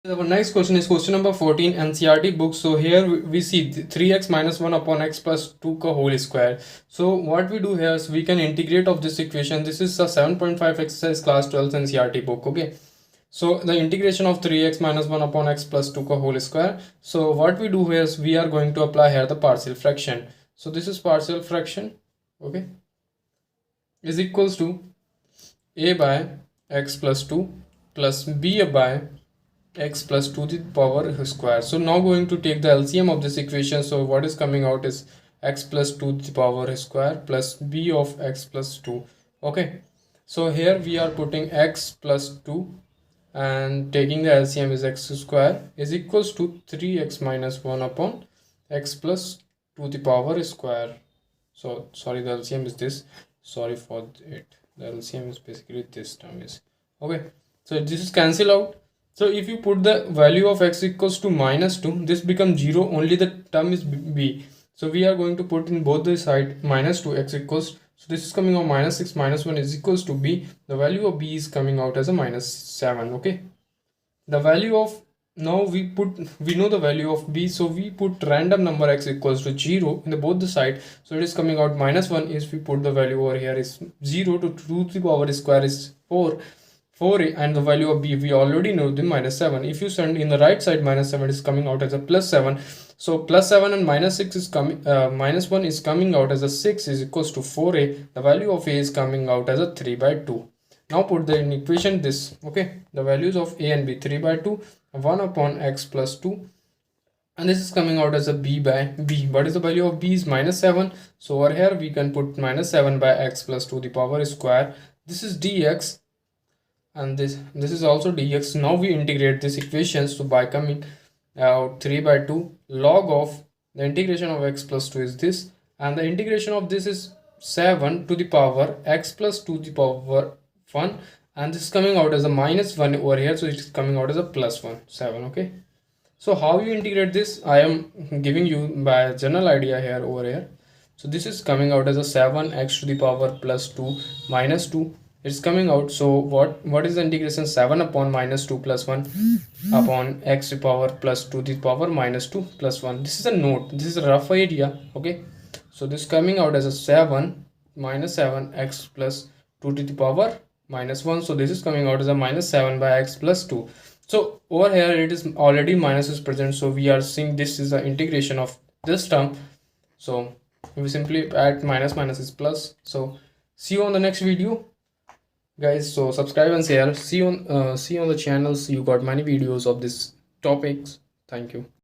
Our next question is question number 14, NCERT book. So here we see 3x minus 1 upon x plus 2 ka whole square. So what we do here is we can integrate of this equation. This is a 7.5 exercise class 12 NCERT book. Okay. So the integration of 3x minus 1 upon x plus 2 ka whole square. So what we do here is we are going to apply here the partial fraction. So this is partial fraction. Okay. Is equals to a by x plus 2 plus b by x plus 2 to the power square. So now going to take the LCM of this equation. So what is coming out is x plus 2 to the power square plus b of x plus 2. Okay, so here we are putting x plus 2 and taking the LCM is x square is equals to 3x minus 1 upon x plus 2 to the power square. So sorry, the LCM is this. Sorry for it. The LCM is basically this term is okay. So this is cancel out. So if you put the value of x equals to minus 2, this becomes 0, only the term is b. So we are going to put in both the side minus 2 x equals, so this is coming out minus 6 minus 1 is equals to b. The value of b is coming out as a minus 7. Okay, the value of, now we know the value of b, so we put random number x equals to 0 in the both the side, so it is coming out minus 1. If we put the value over here is 0 to 2 to the power square is 4a, and the value of b we already know the minus 7. If you send in the right side minus 7 is coming out as a plus 7. So plus 7 and minus 6 is coming minus 1 is coming out as a 6 is equals to 4a. The value of a is coming out as a 3 by 2. Now put the in equation this. Okay, the values of a and b, 3 by 2, 1 upon x plus 2, and this is coming out as a b by b. What is the value of b is minus 7. So over here we can put minus 7 by x plus 2 the power square. This is dx, and this is also dx. Now we integrate this equations, so by coming out 3 by 2 log of the integration of x plus 2 is this, and the integration of this is 7 to the power x plus 2 to the power 1, and this is coming out as a minus 1 over here, so it is coming out as a plus 1 7. Okay, so how you integrate this I am giving you by general idea here over here. So this is coming out as a 7x to the power plus 2 minus 2, it's coming out. So what is the integration? 7 upon minus 2 plus 1 upon x to the power plus 2 to the power minus 2 plus 1. This is a note, this is a rough idea. Okay, so this coming out as a 7 minus 7 x plus 2 to the power minus 1. So this is coming out as a minus 7 by x plus 2. So over here it is already minus is present, so we are seeing this is the integration of this term. So we simply add minus minus is plus. So see you on the next video, guys. So subscribe and share. See you on the channels. You got many videos of this topics. Thank you.